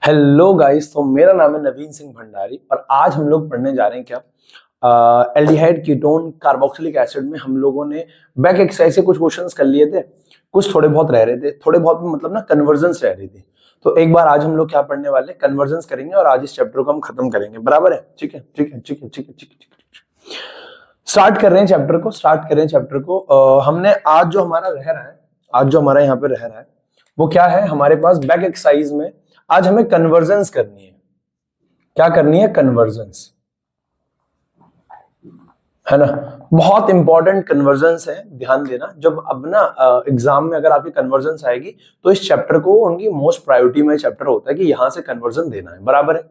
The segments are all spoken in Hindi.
हेलो गाइस, तो मेरा नाम है नवीन सिंह भंडारी और आज हम लोग पढ़ने जा रहे हैं क्या एल्डिहाइड कीटोन कार्बोक्सिलिक एसिड में हम लोगों ने बैक एक्सरसाइज से कुछ क्वेश्चंस कर लिए थे। कुछ थोड़े बहुत रह रहे थे, थोड़े बहुत मतलब ना कन्वर्जन्स रह रही थी। तो एक बार आज हम लोग क्या पढ़ने वाले, कन्वर्जन्स करेंगे और आज इस चैप्टर को हम खत्म करेंगे। बराबर है? ठीक है ठीक है ठीक है ठीक है ठीक है ठीक है। स्टार्ट कर रहे हैं चैप्टर को, हमने आज जो हमारा रह रहा है, आज जो हमारा यहाँ पे रह रहा है वो क्या है हमारे पास बैक एक्सरसाइज में। आज हमें कन्वर्जन्स करनी है। क्या करनी है? कन्वर्जन्स, है ना। बहुत इंपॉर्टेंट कन्वर्जन्स है, ध्यान देना। जब अब ना एग्जाम में अगर आपकी कन्वर्जन्स आएगी तो इस चैप्टर को उनकी मोस्ट प्रायोरिटी में चैप्टर होता है कि यहां से कन्वर्जन देना है। बराबर है?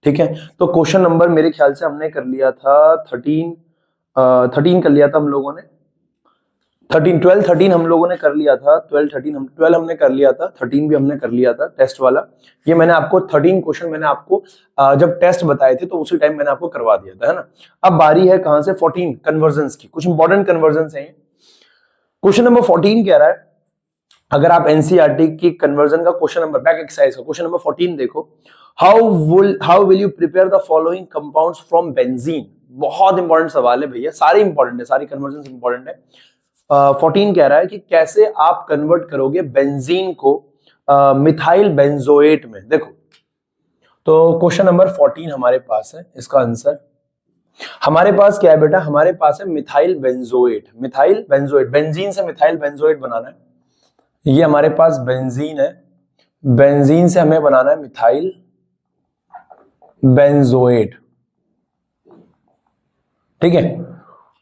ठीक है। तो क्वेश्चन नंबर मेरे ख्याल से हमने कर लिया था 13 कर लिया था हम लोगों ने। 13 हम लोगों ने कर लिया था। 12 हमने कर लिया था। 13 भी हमने कर लिया था टेस्ट वाला। ये मैंने आपको 13 क्वेश्चन मैंने आपको जब टेस्ट बताए थे तो उसी टाइम मैंने आपको करवा दिया था, है ना। अब बारी है कहां से? 14 कन्वर्जन्स की। कुछ इंपॉर्टेंट कन्वर्जन्स हैं। क्वेश्चन नंबर 14 कह रहा है, अगर आप एनसीईआरटी की कन्वर्जन का क्वेश्चन नंबर, बैक एक्सरसाइज का क्वेश्चन नंबर 14 देखो। How will you prepare the following compounds from benzene. बहुत इंपॉर्टेंट सवाल है भैया, सारे इंपॉर्टेंट है, सारी कन्वर्जन इंपॉर्टेंट है। 14 कह रहा है कि कैसे आप कन्वर्ट करोगे बेंजीन को मिथाइल बेंजोएट में। देखो, तो क्वेश्चन नंबर 14 हमारे पास है, इसका आंसर हमारे पास क्या है बेटा? हमारे पास है methyl benzoate. Methyl benzoate, benzene से मिथाइल बेंजोएट बनाना है। ये हमारे पास बेंजीन है, बेंजीन से हमें बनाना है मिथाइल बेंजोएट। ठीक है।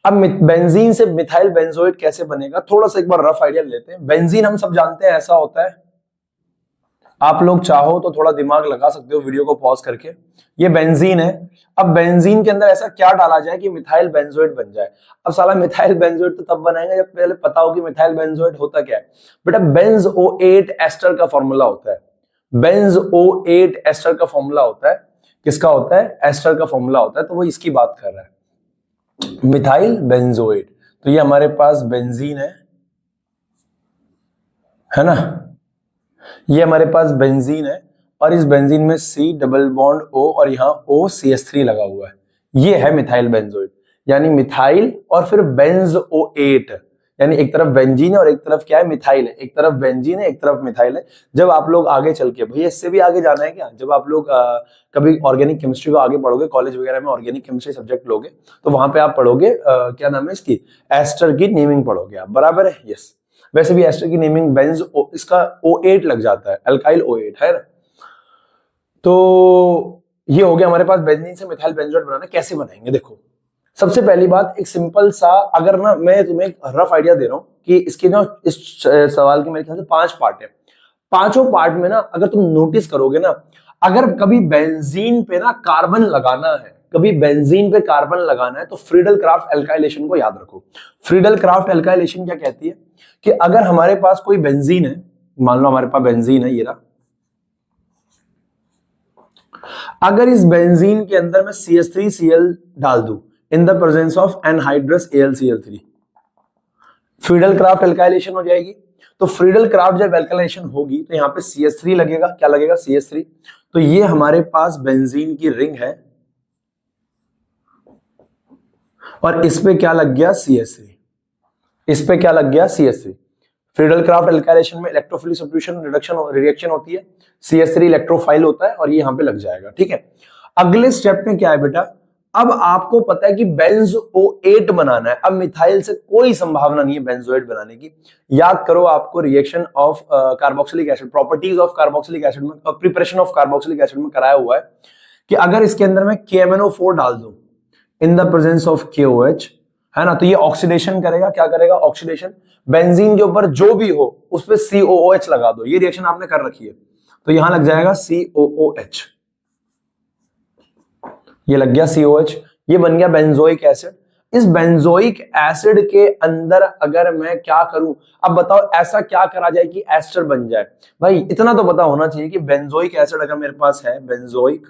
अब बेंजीन से मिथाइल बेंजोएट कैसे बनेगा, थोड़ा सा एक बार रफ आइडिया लेते हैं। बेंजीन हम सब जानते हैं ऐसा होता है, आप लोग चाहो तो थोड़ा दिमाग लगा सकते हो वीडियो को पॉज करके। ये बेंजीन है। अब बेंजीन के अंदर ऐसा क्या डाला जाए कि मिथाइल बेंजोएट बन जाए? अब साला मिथाइल बेंजोएट तो तब बनाएंगे जब पहले पता हो कि मिथाइल बेंजोएट होता क्या है। बेटा बेंजोएट एस्टर का फॉर्मूला होता है। बेंजोएट एस्टर का फॉर्मूला होता है। किसका होता है? एस्टर का फॉर्मूला होता है। तो वो इसकी बात कर रहा है, मिथाइल बेंजोएट। तो ये हमारे पास बेंजीन है ना। ये हमारे पास बेंजीन है और इस बेंजीन में C डबल बॉन्ड O और यहाँ OCH3 लगा हुआ है। ये है मिथाइल बेंजोएट, यानी मिथाइल और फिर बेंजोएट, यानी एक तरफ बेंजीन है और एक तरफ क्या है? मिथाइल है। एक तरफ बेंजीन है, एक तरफ मिथाइल है। जब आप लोग आगे चल के, भैया इससे भी आगे जाना है क्या? जब आप लोग कभी ऑर्गेनिक केमिस्ट्री को आगे पढ़ोगे, कॉलेज वगैरह में ऑर्गेनिक केमिस्ट्री सब्जेक्ट लोगे तो वहां पे आप पढ़ोगे क्या नाम है इसकी? एस्टर की नेमिंग पढ़ोगे आप। बराबर है? यस। वैसे भी एस्टर की नेमिंग इसका O8 लग जाता है, अल्काइल O8 है ना। तो ये हो गया हमारे पास बेंजीन से मिथाइल बेंजोएट बनाना। कैसे बनाएंगे? देखो, सबसे पहली बात, एक सिंपल सा, अगर ना मैं तुम्हें एक रफ आइडिया दे रहा हूं कि इसके ना इस सवाल के मेरे ख्याल से 5 पार्ट है। पांचों पार्ट में ना अगर तुम नोटिस करोगे ना, अगर कभी बेंजीन पे ना कार्बन लगाना है, कभी बेंजीन पे कार्बन लगाना है तो फ्रीडल क्राफ्ट एल्काइलेशन को याद रखो। फ्रीडल क्राफ्ट एल्काइलेशन क्या कहती है कि अगर हमारे पास कोई बेंजीन है, मान लो हमारे पास बेंजीन है ये रहा, अगर इस बेंजीन के अंदर मैं CH3Cl डाल दूं इन the presence of anhydrous AlCl3, Friedel craft alkylation हो जाएगी। तो फ्रीडल क्राफ्ट जब एल्काइलेशन होगी तो यहाँ पे CH3 लगेगा। क्या लगेगा? CH3। तो ये हमारे पास बेंजीन की रिंग है और इस पे क्या लग गया? CH3। इस पे क्या लग गया? CH3। फ्रीडल क्राफ्ट एल्काइलेशन में इलेक्ट्रोफिलिक सब्स्टिट्यूशन रिएक्शन होती है, CH3 इलेक्ट्रोफाइल होता है और ये यहां पे लग जाएगा। ठीक है। अगले स्टेप में क्या है बेटा? अब आपको पता है कि बेंजोएट बनाना है। अब मिथाइल से कोई संभावना नहीं है बेंजोएट बनाने की। याद करो, आपको reaction of carboxylic acid, properties of carboxylic acid में, प्रिपरेशन ऑफ कार्बोक्सिलिक एसिड में कराया हुआ है कि अगर इसके अंदर मैं KMnO4 डाल दूं इन द प्रेजेंस ऑफ KOH, है ना, तो ये ऑक्सीडेशन करेगा। क्या करेगा? ऑक्सीडेशन। बेंजीन के ऊपर जो भी हो उस पे COOH लगा दो। ये रिएक्शन आपने कर रखी है तो यहां लग जाएगा COOH। ये लग गया COH, ये बन गया बेंजोइक एसिड। इस बेंजोइक एसिड के अंदर अगर मैं क्या करूं, अब बताओ ऐसा क्या करा जाए कि एस्टर बन जाए? भाई इतना तो पता होना चाहिए कि बेंजोइक एसिड अगर मेरे पास है, बेंजोइक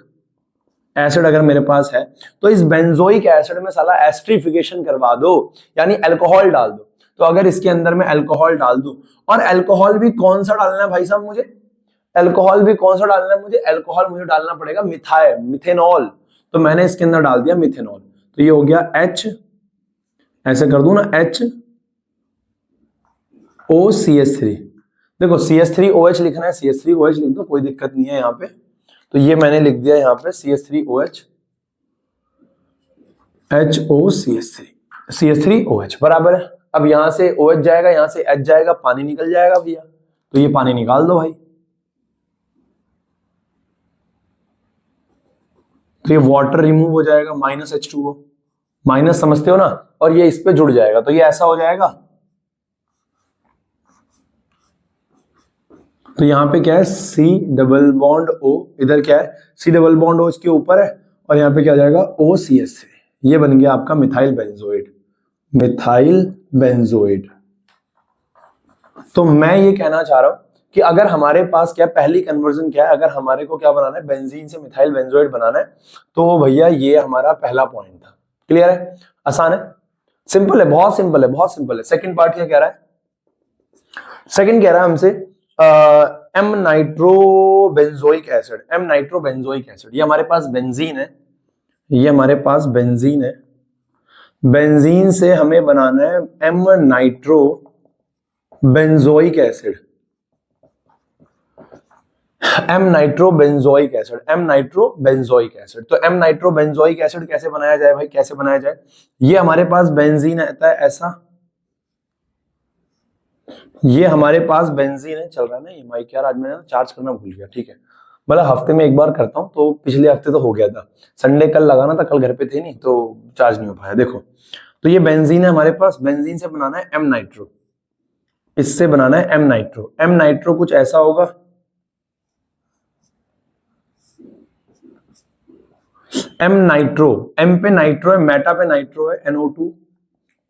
एसिड अगर मेरे पास है तो इस बेंजोइक एसिड में साला एस्ट्रिफिकेशन करवा दो, यानी अल्कोहल डाल दो। तो अगर इसके अंदर मैं अल्कोहल डाल दूं, और अल्कोहल भी कौन सा डालना है भाई साहब मुझे? अल्कोहल भी कौन सा डालना है मुझे, अल्कोहल मुझे डालना पड़ेगा मिथेनॉल, तो मैंने इसके अंदर डाल दिया मिथेनॉल, तो ये हो गया H, ऐसे कर दूं ना HOCH3। देखो CH3OH लिखना है, CH3OH लिख दो, कोई दिक्कत नहीं है यहाँ पे, तो ये मैंने लिख दिया यहाँ पे CH3OH CH3OH बराबर है। अब यहां से OH जाएगा, यहां से H जाएगा, पानी निकल जाएगा भैया, तो ये पानी निकाल दो भाई, तो ये वाटर रिमूव हो जाएगा, -H2O, माइनस समझते हो ना, और ये इस पे जुड़ जाएगा, तो ये ऐसा हो जाएगा। तो यहाँ पे क्या है C डबल बॉन्ड O, इधर क्या है C डबल बॉन्ड O इसके ऊपर है, और यहाँ पे क्या आ जाएगा OCH3, ये बन गया आपका मिथाइल बेंजोएट। तो मैं ये कहना चाह रहा हूं कि अगर हमारे पास क्या पहली कन्वर्जन क्या है, अगर हमारे को क्या बनाना है, बेंजीन से मिथाइल बेंजोएट बनाना है, तो भैया ये हमारा पहला पॉइंट था। क्लियर है, आसान है, सिंपल है, बहुत सिंपल है, बहुत सिंपल है। सेकंड पार्ट क्या कह रहा है, सेकंड कह रहा है हमसे एम नाइट्रोबेंजोइक एसिड, ये हमारे पास बेंजीन है, ये हमारे पास बेंजीन है, बेंजीन से हमें बनाना है एम नाइट्रोबेंजोइक एसिड, तो एम नाइट्रोबेंजोइक एसिड कैसे बनाया जाए भाई, कैसे बनाया जाए, ये हमारे पास बेंजीन आता है ऐसा, ये हमारे पास बेंजीन है, चल रहा है ना ये माइक यार, आज मैं चार्ज करना भूल गया, ठीक है, मतलब हफ्ते में एक बार करता हूँ, तो पिछले हफ्ते तो हो गया था, संडे कल लगाना था, कल घर पे थे नहीं तो चार्ज नहीं हो पाया। देखो तो ये बेंजीन है हमारे पास, बेंजीन से बनाना है एम नाइट्रो, इससे बनाना है एम नाइट्रो कुछ ऐसा होगा, एम नाइट्रो, एम पे नाइट्रो है, मेटा पे नाइट्रो है NO2,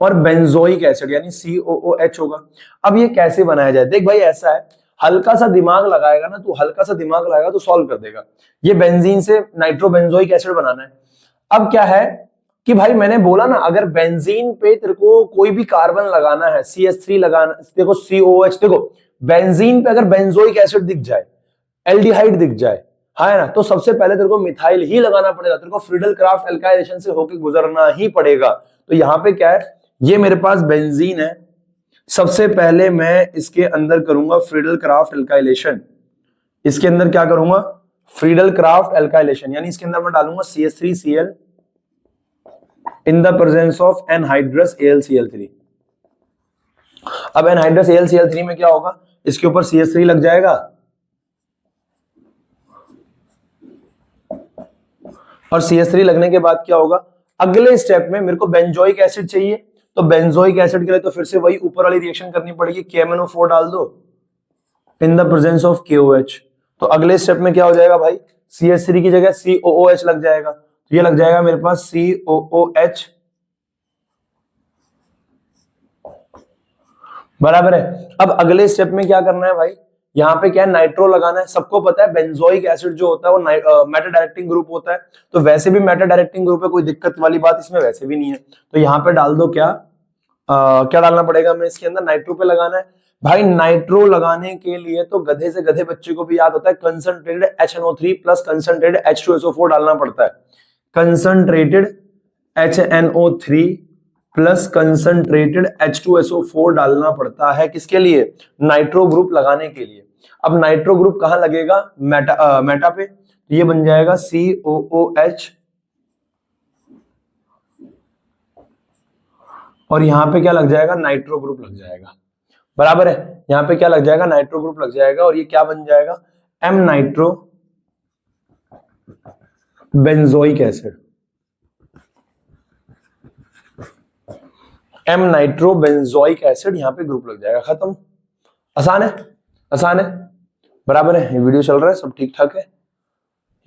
और बेंजोइक एसिड यानी COOH होगा। अब ये कैसे बनाया जाए, देख भाई ऐसा है, हल्का सा दिमाग लगाएगा ना, तू हल्का सा दिमाग लगाएगा तो सॉल्व कर देगा। ये बेंजीन से नाइट्रोबेंजोइक एसिड बनाना है। अब क्या है कि भाई मैंने बोला ना, अगर बेंजीन पे तेरे को कोई भी कार्बन लगाना है, CH3 लगाना, देखो COH, देखो बेंजीन पे अगर बेंजोइक एसिड दिख जाए, एल्डिहाइड दिख जाए, है ना, तो सबसे पहले तेरे को मिथाइल ही लगाना पड़ेगा, तेरे को फ्रीडल क्राफ्ट एल्काइलेशन से होकर गुजरना ही पड़ेगा। तो यहां पे क्या है, ये मेरे पास बेंजीन है, सबसे पहले मैं इसके अंदर करूंगा फ्रीडल क्राफ्ट एल्काइलेशन, इसके अंदर क्या करूंगा, फ्रीडल क्राफ्ट एल्काइलेशन, यानी इसके अंदर मैं डालूंगा CH3Cl in the presence of anhydrous AlCl3। अब एनहाइड्रस AlCl3 में क्या होगा, इसके ऊपर CH3 लग जाएगा, और CH3 लगने के बाद क्या होगा, अगले स्टेप में मेरे को बेंजोइक एसिड चाहिए, तो बेंजोइक एसिड के लिए तो फिर से वही ऊपर वाली रिएक्शन करनी पड़ेगी, KMnO4 डाल दो इन द प्रेजेंस ऑफ KOH। तो अगले स्टेप में क्या हो जाएगा भाई, CH3 की जगह COOH लग जाएगा, तो ये लग जाएगा मेरे पास COOH, बराबर है। अब अगले स्टेप में क्या करना है भाई, यहाँ पे क्या है, नाइट्रो लगाना है। सबको पता है बेंजोइक एसिड जो होता है वो मेटा डायरेक्टिंग ग्रुप होता है, तो वैसे भी मेटा डायरेक्टिंग ग्रुप है, कोई दिक्कत वाली बात इसमें वैसे भी नहीं है। तो यहाँ पे डाल दो क्या, क्या डालना पड़ेगा हमें इसके अंदर, नाइट्रो पे लगाना है भाई। नाइट्रो लगाने के लिए तो गधे से गधे बच्चे को भी याद होता है, concentrated HNO3 plus concentrated H2SO4 डालना पड़ता है, concentrated HNO3 plus concentrated H2SO4 डालना पड़ता है, किसके लिए, नाइट्रो ग्रुप लगाने के लिए। अब नाइट्रो ग्रुप कहां लगेगा, मेटा पे, तो ये बन जाएगा COOH, और यहां पे क्या लग जाएगा, नाइट्रो ग्रुप लग जाएगा, बराबर है। यहां पे क्या लग जाएगा, नाइट्रो ग्रुप लग जाएगा, और ये क्या बन जाएगा, M nitro benzoic acid, M nitro benzoic acid, यहां पे ग्रुप लग जाएगा, खत्म। आसान है, आसान है, बराबर है। ये वीडियो चल रहा है, सब ठीक ठाक है,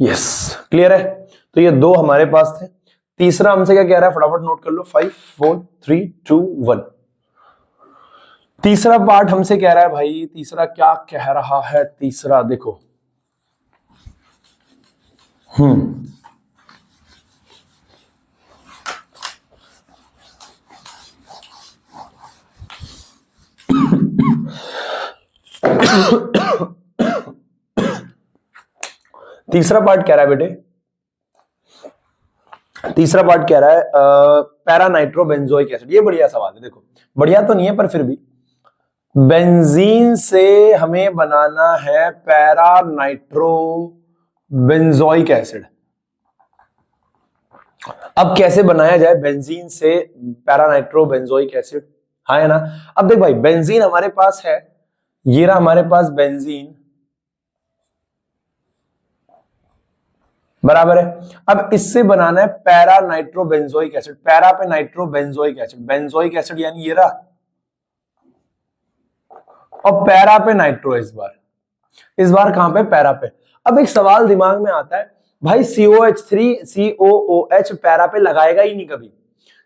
यस, क्लियर है। तो ये दो हमारे पास थे। तीसरा हमसे क्या कह रहा है, फटाफट नोट कर लो, 5 4 3 2 1। तीसरा पार्ट हमसे कह रहा है भाई, तीसरा क्या कह रहा है, तीसरा देखो, तीसरा पार्ट कह रहा है बेटे, तीसरा पार्ट कह रहा है पैरा नाइट्रोबेंजोइक एसिड। ये बढ़िया सवाल है, देखो बढ़िया तो नहीं है पर फिर भी, बेंजीन से हमें बनाना है पैरा नाइट्रोबेंजोइक एसिड। अब कैसे बनाया जाए बेंजीन से पैरा नाइट्रोबेंजोइक एसिड, हाँ है ना। अब देख भाई, बेंजीन हमारे पास है, ये रहा हमारे पास बेंजीन, बराबर है। अब इससे बनाना है पैरा नाइट्रोबेंजोइक एसिड, पैरा पे नाइट्रोबेंजोइक एसिड, बेंजोइक एसिड यानी ये रहा, और पैरा पे नाइट्रो, इस बार कहां पे, पैरा पे। अब एक सवाल दिमाग में आता है, भाई COH3 COOH पैरा पे लगाएगा ही नहीं कभी,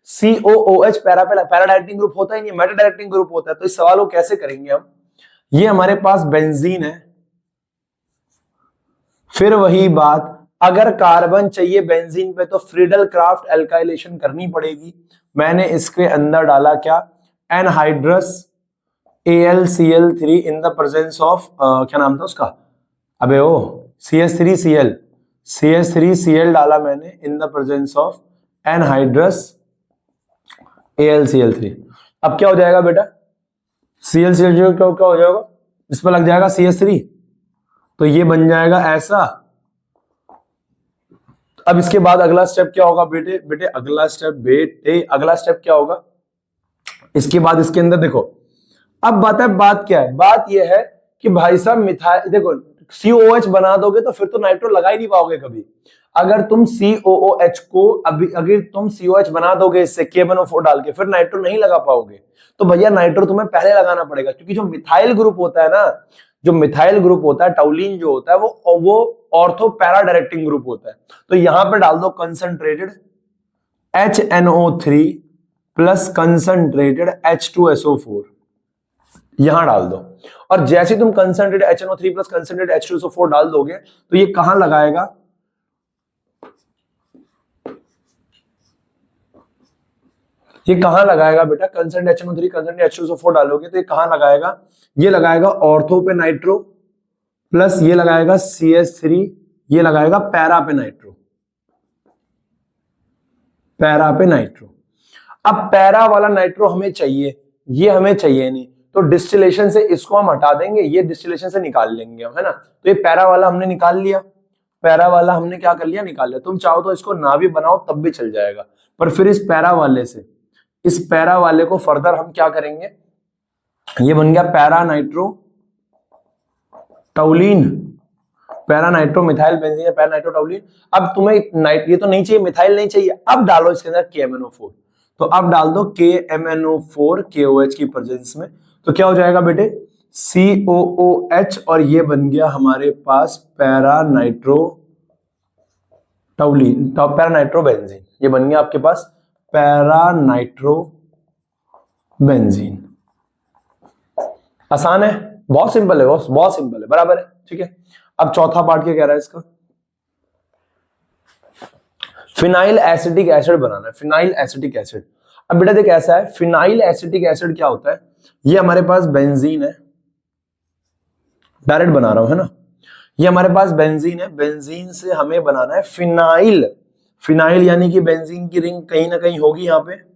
COOH पैरा पे, पैरा डायरेक्टिंग ग्रुप होता ही नहीं, मेटा डायरेक्टिंग ग्रुप होता है। तो इस सवाल को कैसे करेंगे हम, ये हमारे पास बेंजीन है, फिर वही बात, अगर कार्बन चाहिए बेंजीन पे तो फ्रीडल क्राफ्ट एल्काइलेशन करनी पड़ेगी। मैंने इसके अंदर डाला क्या, anhydrous AlCl3 in the presence of क्या नाम था उसका, अबे ओ CH3Cl डाला मैंने इन the presence of anhydrous AlCl3। अब क्या हो जाएगा बेटा, ClCl क्या हो जाएगा, इस पर लग जाएगा CH3, तो ये बन जाएगा ऐसा। अब इसके बाद अगला स्टेप क्या होगा बेटे अगला स्टेप क्या होगा, इसके बाद इसके अंदर देखो, अब बात क्या है, बात यह है कि भाई साहब मिथाइल, देखो COOH बना दोगे तो फिर तो नाइट्रो लगा ही नहीं पाओगे कभी। अगर तुम COOH को अगर तुम COH बना दोगे इससे K1O4 डाल के, फिर नाइट्रो नहीं लगा पाओगे। तो भैया नाइट्रो तुम्हें पहले लगाना पड़ेगा, क्योंकि जो मिथाइल ग्रुप होता है ना, जो मिथाइल ग्रुप होता है, टाउलिन जो होता है, वो ऑर्थो पैरा डायरेक्टिंग ग्रुप होता है। तो यहां पे डाल दो concentrated HNO3 plus concentrated H2SO4, यहां डाल दो। और जैसे तुम concentrated HNO3 plus concentrated H2SO4 डाल दोगे तो ये कहां लगाएगा, ये कहां लगाएगा बेटा, कंसंट्रेटेड HNO3 कंसंट्रेटेड H2SO4 डालोगे तो ये कहां लगाएगा, ये लगाएगा ऑर्थो पे नाइट्रो, प्लस ये लगाएगा CH3, ये लगाएगा पैरा पे नाइट्रो, पैरा पे नाइट्रो। अब पैरा वाला नाइट्रो हमें चाहिए, ये हमें चाहिए नहीं, तो डिस्टिलेशन से इसको हम हटा देंगे, ये डिस्टिलेशन से निकाल लेंगे हम, है ना। तो ये पैरा वाला हमने निकाल लिया, पैरा वाला हमने क्या कर लिया, निकाल लिया। तुम चाहो तो इसको ना भी बनाओ तब भी चल जाएगा, पर फिर इस पैरा वाले से, इस पैरा वाले को फर्दर हम क्या करेंगे, ये बन गया para nitro toluene, para nitro methyl benzene, para nitro टाउलिन। अब तुम्हें ये तो नहीं चाहिए, मिथाइल नहीं चाहिए, अब डालो इसके अंदर KMNO4, तो अब डाल दो KMNO4 KOH की प्रेजेंस में, तो क्या हो जाएगा बेटे COOH, और ये बन गया हमारे पास para nitro toluene, para nitro benzene, ये बन गया आपके पास पैरा नाइट्रो बेंजीन। आसान है, बहुत सिंपल है, बहुत सिंपल है, बराबर है, ठीक है। अब चौथा पार्ट क्या कह रहा है इसका, फिनाइल एसिटिक एसिड बनाना है, फिनाइल एसिटिक एसिड। अब बेटा देख ऐसा है, फिनाइल एसिटिक एसिड क्या होता है, ये हमारे पास बेंजीन है, डायरेक्ट बना रहा हूं, है ना, ये हमारे पास बेंजीन है, बेंजीन से हमें बनाना है फिनाइल, फिनाइल यानी कि बेंजीन की रिंग कहीं ना कहीं होगी यहां पे।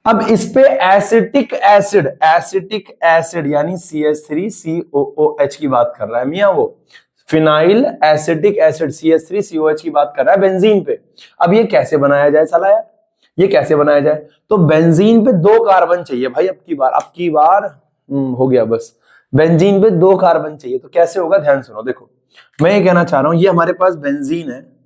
अब इस पे एसिटिक एसिड, एसिटिक एसिड यानी CH3COOH की बात कर रहा है मियां, वो फिनाइल एसिटिक एसिड CH3COH की बात कर रहा है बेंजीन पे। अब ये कैसे बनाया जाए साला यार, ये कैसे बनाया जाए, तो बेंजीन पे 2 कार्बन चाहिए भाई, अब की बार हो गया बस, बेंजीन पे 2 कार्बन चाहिए। तो कैसे होगा, ध्यान सुनो, देखो मैं ये कहना चाह रहा हूं, ये हमारे पास बेंजीन है,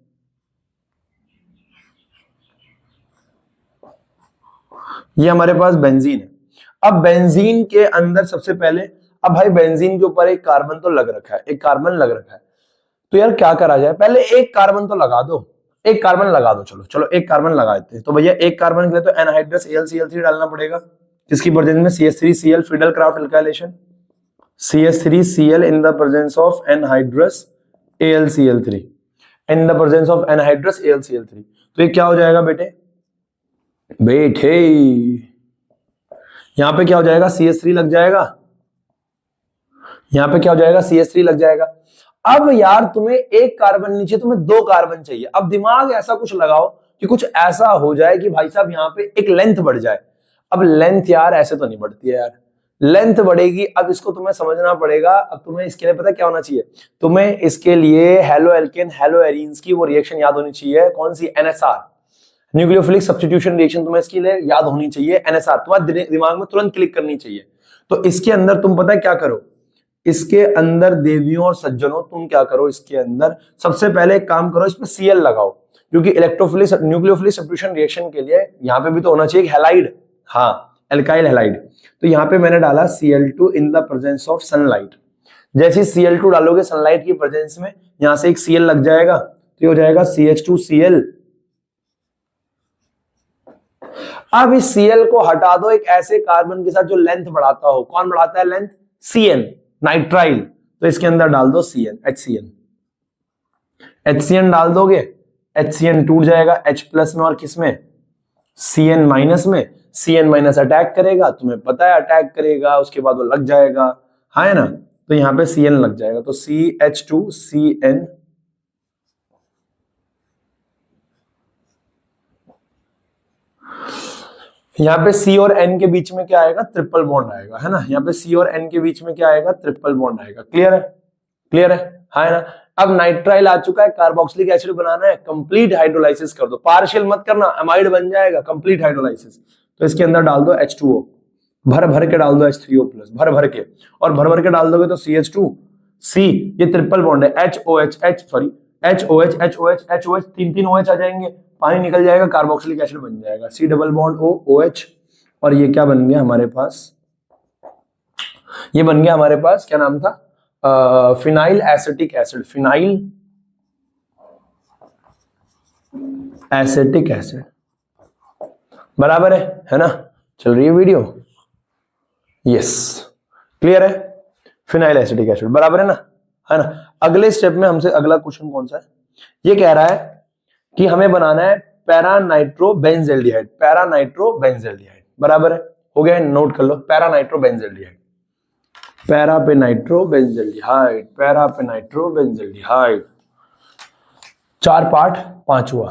ये हमारे पास बेंजीन है। अब बेंजीन के अंदर सबसे पहले, अब भाई बेंजीन के ऊपर एक कार्बन तो लग रखा है, एक कार्बन लग रखा है, तो यार क्या करा जाए, पहले एक कार्बन तो लगा दो, एक कार्बन लगा दो, चलो एक कार्बन लगा देते हैं। तो भैया एक कार्बन के लिए तो एनहाइड्रस AlCl3 डालना पड़ेगा, जिसकी प्रेजेंस में CH3Cl Friedel craft alkylation, CH3Cl in the presence of anhydrous AlCl3, in the presence of anhydrous AlCl3। तो ये क्या हो जाएगा बेटे यहां पे क्या हो जाएगा, CH3 लग जाएगा, यहां पे क्या हो जाएगा, CH3 लग जाएगा। अब यार तुम्हें एक कार्बन नीचे, तुम्हें 2 कार्बन चाहिए। अब दिमाग ऐसा कुछ लगाओ कि कुछ ऐसा हो जाए कि भाई साहब यहाँ पे एक लेंथ बढ़ जाए। अब लेंथ यार ऐसे तो नहीं बढ़ती है यार, लेंथ बढ़ेगी। अब इसको तुम्हें समझना पड़ेगा। अब तुम्हें इसके लिए पता क्या होना चाहिए, तुम्हें इसके लिए हेलो एल्केन हेलो एरीन्स की वो रिएक्शन याद होनी चाहिए। कौन सी? NSR, न्यूक्लियोफिलिक सब्स्टिट्यूशन रिएक्शन तुम्हें इसके लिए याद होनी चाहिए। NSR तुम्हारे दिमाग में तुरंत क्लिक करनी चाहिए। तो इसके अंदर तुम पता है क्या करो, इसके अंदर देवियों और सज्जनों तुम क्या करो, इसके अंदर सबसे पहले एक काम करो, इसमें Cl लगाओ, क्योंकि इलेक्ट्रोफिलिक न्यूक्लियोफिलिक सब्स्टिट्यूशन रिएक्शन के लिए यहाँ पे भी तो होना चाहिए हैलाइड, हाँ एल्काइल हैलाइड। तो यहाँ पे मैंने डाला Cl2 in the presence of sunlight. जैसे Cl2 डालोगे सनलाइट की प्रेजेंस में, यहां से एक Cl लग जाएगा, तो हो जाएगा CH2Cl। अब इस Cl को हटा दो एक ऐसे कार्बन के साथ जो लेंथ बढ़ाता हो। कौन बढ़ाता है लेंथ? Cn, nitrile. तो इसके अंदर डाल दो Cn, HCN। HCN डाल दोगे, HCN टूट जाएगा H प्लस में और किस में? Cn माइनस में। Cn माइनस अटैक करेगा, तुम्हें पता है अटैक करेगा, उसके बाद वो लग जाएगा, है ना? तो यहां पे Cn लग जाएगा, तो CH2Cn। यहाँ पे C और N के बीच में क्या आएगा? ट्रिपल बॉन्ड आएगा, है ना? यहाँ पे C और N के बीच में क्या आएगा? ट्रिपल बॉन्ड आएगा। क्लियर है? क्लियर है ना? अब नाइट्राइल आ चुका है, कार्बोक्सिलिक एसिड बनाना है, कंप्लीट हाइड्रोलाइसिस कर दो, पार्शियल मत करना, अमाइड बन जाएगा, कंप्लीट हाइड्रोलाइसिस। तो इसके अंदर डाल दो H2O, भर भर के डाल दो H3O प्लस, भर भर के, और भर भर के डाल दोगे तो CH2C, ये ट्रिपल बॉन्ड है, HOH, तीन OH आ जाएंगे, पानी निकल जाएगा, कार्बोक्सिलिक एसिड बन जाएगा, C double bond O OH। और ये क्या बन गया हमारे पास? ये बन गया हमारे पास, क्या नाम था? Phenyl acetic acid, phenyl acetic acid. बराबर है ना? चल रही है वीडियो? यस, क्लियर है? फिनाइल एसिटिक एसिड बराबर है ना? अगले स्टेप में हमसे अगला क्वेश्चन कौन सा है? ये कह रहा है कि हमें बनाना है पैरा नाइट्रोबेंजल्डिहाइड, पैरा नाइट्रोबेंजल्डिहाइड। बराबर है? हो गया, नोट कर लो, पैरा नाइट्रोबेंजल्डिहाइड, पैरा पे नाइट्रोबेंजल्डिहाइड, पैरा पे नाइट्रोबेंजल्डिहाइड। 4 पार्ट, 5वां।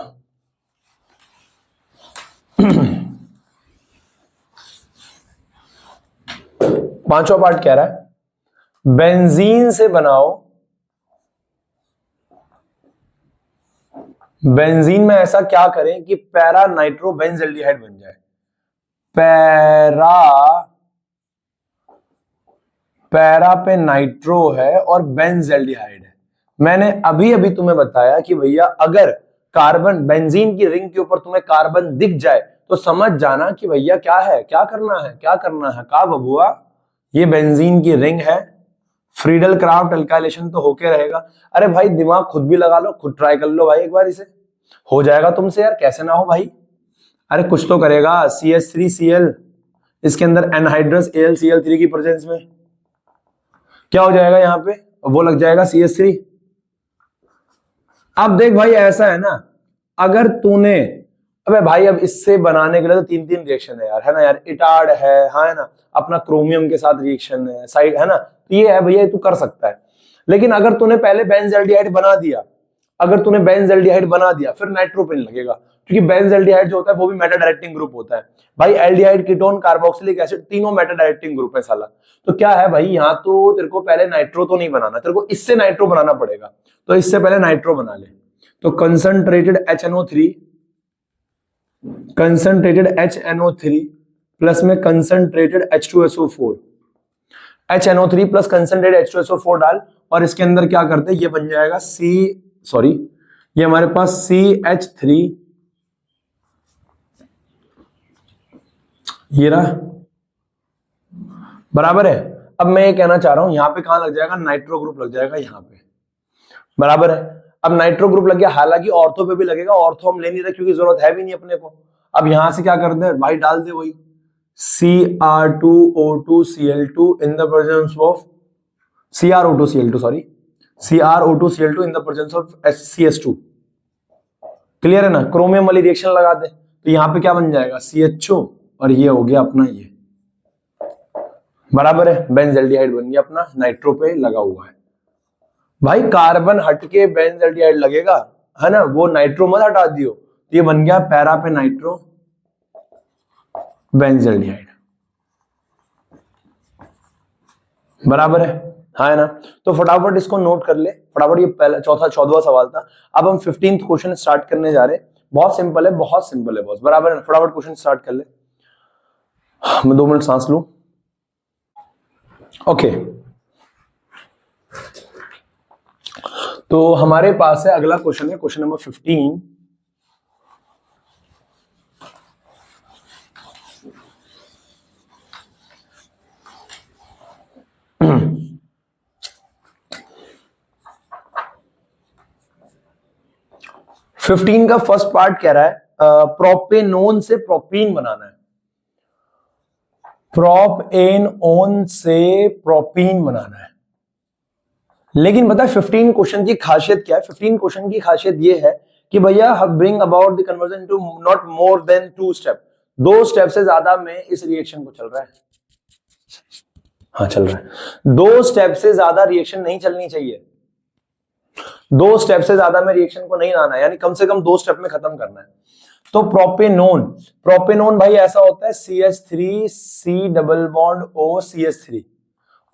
पांचवा पार्ट कह रहा है बेंजीन से बनाओ, बेंजीन में ऐसा क्या करें कि पैरा नाइट्रोबेंजल्डिहाइड बन जाए। पैरा पे नाइट्रो है और बेंजल्डिहाइड है। मैंने अभी अभी तुम्हें बताया कि भैया अगर कार्बन बेंजीन की रिंग के ऊपर तुम्हें कार्बन दिख जाए तो समझ जाना कि भैया क्या है, क्या करना है, क्या करना है। का बबुआ, ये बेंजीन की रिंग है, फ्रीडल क्राफ्ट अल्काइलेशन तो होके रहेगा। अरे भाई दिमाग खुद भी लगा लो, खुद ट्राई कर लो भाई एक बार, इसे हो जाएगा तुमसे यार, कैसे ना हो भाई। अरे कुछ तो करेगा। CH3Cl, इसके अंदर एनहाइड्रस AlCl3 की प्रेजेंस में क्या हो जाएगा? यहाँ पे वो लग जाएगा CH3। अब देख भाई ऐसा है ना, अगर तूने, अबे भाई अब इससे बनाने के लिए तो 3 रिएक्शन है यार, है ना यार? इटार्ड है, हाँ है ना, अपना क्रोमियम के साथ रिएक्शन है, साइड है ना, तो ये है भैया, तू कर सकता है। लेकिन अगर तूने पहले बेंजल्डिहाइड बना दिया, अगर तूने बेंजल्डिहाइड बना दिया, फिर नाइट्रोपेन लगेगा, क्योंकि बेंजल्डिहाइड जो होता है वो भी मेटा डायरेक्टिंग ग्रुप होता है भाई। एल्डिहाइड, कीटोन, कार्बोक्सिलिक एसिड, तीनों मेटा डायरेक्टिंग ग्रुप है साला। तो क्या है भाई, यहाँ तो तेरे को पहले नाइट्रो तो नहीं बनाना, तेरे को इससे नाइट्रो बनाना पड़ेगा। तो इससे पहले नाइट्रो बना ले। तो कंसंट्रेटेड HNO3 प्लस में concentrated H2SO4, HNO3 plus concentrated H2SO4 डाल, और इसके अंदर क्या करते हैं, ये बन जाएगा ये हमारे पास CH3, ये रहा, बराबर है। अब मैं ये कहना चाह रहा हूं, यहां पे कहां लग जाएगा? नाइट्रो ग्रुप लग जाएगा यहां पे, बराबर है। अब नाइट्रो ग्रुप लग गया, हालांकि ऑर्थो पे भी लगेगा, ऑर्थो हम ले नहीं रहे क्योंकि जरूरत है भी नहीं अपने को। अब यहां से क्या कर दे भाई, डाल दे वही CR2O2Cl2 in the presence of CrO2Cl2 in the presence of CS2। Clear है ना? क्रोमियम वाली रिएक्शन लगा दे, तो यहां पे क्या बन जाएगा? CHO, और ये हो गया अपना ये, बराबर है, बेंजल्डिहाइड बन गया अपना, नाइट्रो पे लगा हुआ है। भाई कार्बन हट के बेंजल्डिहाइड लगेगा, है ना, वो नाइट्रो मत हटा दियो, तो ये बन गया पैरा पे नाइट्रो बेंजल्डिहाइड, बराबर है, हाँ है ना। तो फटाफट इसको नोट कर ले फटाफट, ये पहला चौथा 14वां सवाल था। अब हम 15th क्वेश्चन स्टार्ट करने जा रहे हैं, बहुत सिंपल है, बहुत सिंपल है बॉस, बराबर है, फटाफट क्वेश्चन स्टार्ट कर ले। मैं 2 मिनट सांस लूं। ओके, तो हमारे पास है अगला क्वेश्चन है क्वेश्चन नंबर 15। फिफ्टीन का फर्स्ट पार्ट कह रहा है प्रोपेनोन से प्रोपीन बनाना है, प्रोपेनोन से प्रोपीन बनाना है। लेकिन बता 15 क्वेश्चन की खासियत क्या है? 15 क्वेश्चन की खासियत ये है कि भैया bring about the conversion to not more than 2 step, 2 step से ज्यादा में इस रिएक्शन को चल रहा है, हाँ चल रहा है, 2 स्टेप से ज्यादा रिएक्शन नहीं चलनी चाहिए, 2 स्टेप से ज्यादा में रिएक्शन को नहीं लाना है, यानी कम से कम 2 स्टेप में खत्म करना है। तो प्रोपेनोन, प्रोपेनोन भाई ऐसा होता है CH3 C double bond O CH3,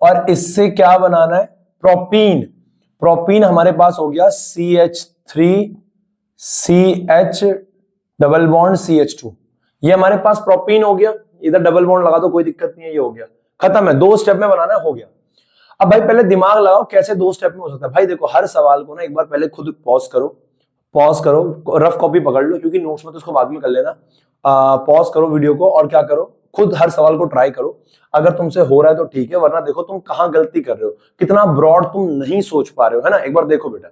और इससे क्या बनाना है? प्रोपीन, प्रोपीन हमारे पास हो गया CH3 CH double bond CH2, ये हमारे पास प्रोपीन हो गया, इधर डबल बॉन्ड लगा दो कोई दिक्कत नहीं है, ये हो गया, खत्म है, 2 स्टेप में बनाना है, हो गया। अब भाई पहले दिमाग लगाओ कैसे 2 स्टेप में हो सकता है। भाई देखो हर सवाल को ना एक बार पहले खुद पॉज करो, पॉज करो, रफ कॉपी पकड़ लो, क्योंकि नोट्स में तो उसको बाद में कर लेना, पॉज करो वीडियो को और क्या करो, खुद हर सवाल को ट्राई करो, अगर तुमसे हो रहा है तो ठीक है, वरना देखो तुम कहां गलती कर रहे हो, कितना ब्रॉड तुम नहीं सोच पा रहे हो, है ना, एक बार देखो बेटा।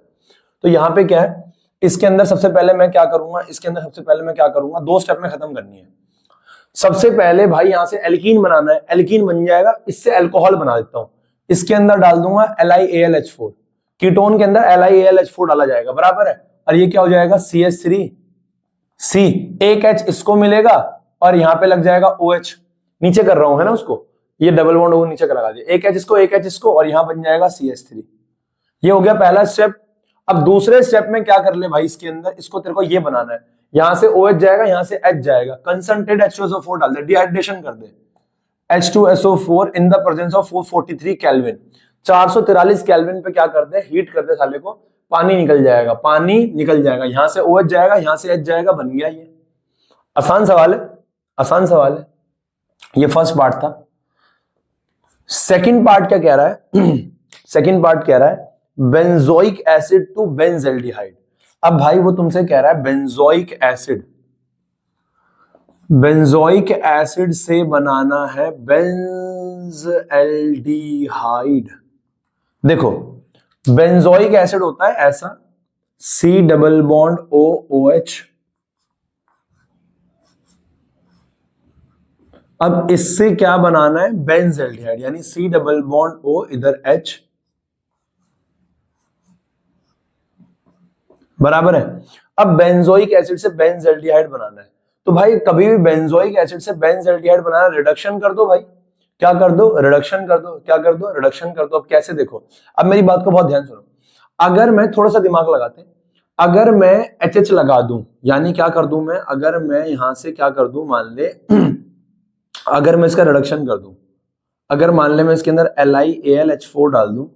तो यहाँ पे क्या है, इसके अंदर सबसे पहले मैं क्या करूंगा, इसके अंदर सबसे पहले मैं क्या करूंगा, 2 स्टेप में खत्म करनी है। सबसे पहले भाई यहां से एल्कीन बनाना है, एल्कीन बन जाएगा, इससे अल्कोहल बना देता हूं, इसके अंदर डाल दूंगा LiAlH4, कीटोन के अंदर LiAlH4 डाला जाएगा, बराबर है, और ये क्या हो जाएगा CH3C, एक H इसको मिलेगा और यहां पे लग जाएगा OH, नीचे कर रहा हूं है ना उसको, ये डबल बॉन्ड वो नीचे करा दिया, एक H इसको और यहां बन जाएगा CH3, ये हो गया पहला स्टेप। अब दूसरे स्टेप में क्या कर ले भाई, इसके अंदर इसको तेरे को ये बनाना है, यहां से OH जाएगा, यहां से H जाएगा, कंसंट्रेट H2SO4 डाल दे, डिहाइड्रेशन कर दे, H2SO4 in the presence of 443 kelvin, 443 kelvin पे क्या कर दे, हीट कर दे साले को, पानी निकल जाएगा, पानी निकल जाएगा, यहां से OH जाएगा, यहां से H जाएगा, बन गया ये। आसान सवाल है, आसान सवाल है, ये फर्स्ट पार्ट था। सेकंड पार्ट क्या कह रहा है? सेकंड पार्ट कह रहा है बेंजोइक एसिड टू बेंजल्डिहाइड। अब भाई वो तुमसे कह रहा है बेंजोइक एसिड, बेंजोइक एसिड से बनाना है बेंजल्डिहाइड। देखो बेंजोइक एसिड होता है ऐसा, C डबल बॉन्ड OOH, अब इससे क्या बनाना है, बेंजल्डिहाइड, यानी C डबल बॉन्ड O इधर H, बराबर है। अब बेंजोइक एसिड से बेंजल्डिहाइड बनाना है, तो भाई कभी भी बेंजोइक एसिड से बेंजल्डिहाइड बनाना, रिडक्शन कर दो भाई, क्या कर दो, रिडक्शन कर दो, क्या कर दो, रिडक्शन कर दो। अब कैसे, देखो अब मेरी बात को बहुत ध्यान सुनो, अगर मैं थोड़ा सा दिमाग लगाते, अगर मैं HH लगा दूं, यानी क्या कर दूं मैं, अगर मैं यहां से क्या कर दूं, मान ले अगर मैं इसका रिडक्शन कर दूं, अगर मान ले मैं इसके अंदर LiAlH4 डाल दूं,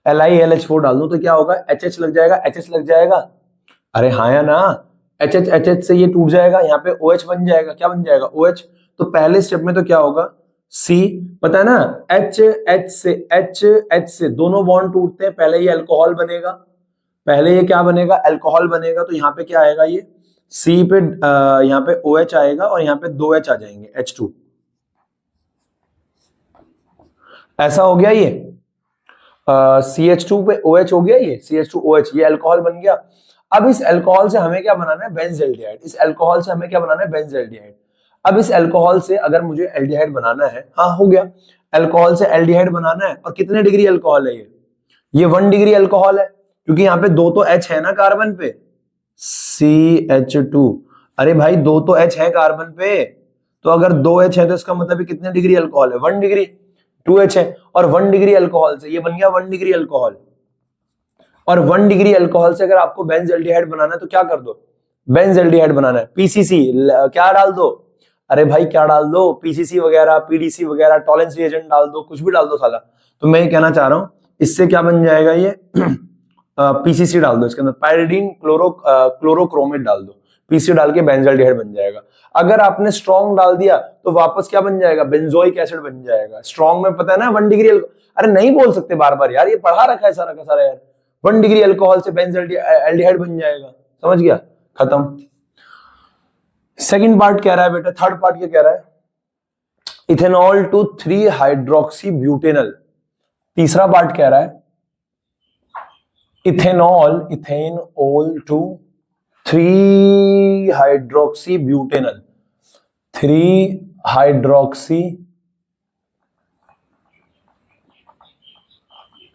LiAlH4 डाल दूं तो क्या होगा, HH लग जाएगा, HH लग जाएगा, अरे हाँ या ना, HH से ये टूट जाएगा, यहाँ पे OH बन जाएगा, क्या बन जाएगा, OH। तो पहले स्टेप में तो क्या होगा, C, पता है ना, H से दोनों बॉन्ड टूटते हैं, पहले ये अल्कोहल बनेगा, पहले ये क्या बनेगा, अल्कोहल बनेगा, तो यहाँ पे क्या आएगा, ये C पे यहाँ पे OH आएगा और यहाँ पे 2H आ जाएंगे, H2, ऐसा हो गया ये, CH2 पे OH हो गया, ये CH2OH, ये अल्कोहल बन गया। अब इस अल्कोहल से हमें क्या बनाना है, बेंजल्डिहाइड, इस अल्कोहल से हमें क्या बनाना है, बेंजल्डिहाइड। अब इस अल्कोहल से अगर मुझे एल्डिहाइड बनाना है, हाँ हो गया, अल्कोहल से एल्डिहाइड बनाना है, और कितने डिग्री अल्कोहल है ये 1 डिग्री अल्कोहल है, क्योंकि यहाँ पे 2 तो H है ना कार्बन पे, CH2, अरे भाई 2 तो H है कार्बन पे, तो अगर 2H है तो इसका मतलब कितने डिग्री अल्कोहल है, 1 डिग्री, 2H है और 1 डिग्री अल्कोहल से ये बन गया 1 डिग्री अल्कोहल, और 1 डिग्री अल्कोहल से अगर आपको बेंजल्डिहाइड बनाना है तो क्या कर दो, बेंजल्डिहाइड बनाना है, पीसीसी क्या डाल दो, अरे भाई क्या डाल दो, पीसीसी वगैरह, पीडीसी वगैरह, टॉलेंस रिएजेंट डाल दो, कुछ भी डाल दो साला। तो मैं ये कहना चाह रहा हूं इससे क्या बन जाएगा ये पीसीसी डाल दो इसके अंदर, पायरिडीन क्लोरोक्रोमेट डाल दो, पीसीसी डाल के बेंजल्डिहाइड बन जाएगा। अगर आपने स्ट्रॉन्ग डाल दिया तो वापस क्या बन जाएगा, बेंजोइक एसिड बन जाएगा। स्ट्रॉन्ग में पता है ना 1 डिग्री, अरे नहीं बोल सकते बार बार यार, ये पढ़ा रखा है सारा का सारा यार। 1 डिग्री अल्कोहल से बेंजल्डिहाइड बन जाएगा, समझ गया, खत्म। सेकंड पार्ट कह रहा है बेटा, थर्ड पार्ट क्या कह रहा है, इथेनॉल टू 3 हाइड्रोक्सी ब्यूटेनल। तीसरा पार्ट कह रहा है ethanol to 3 hydroxy butanal, 3 hydroxy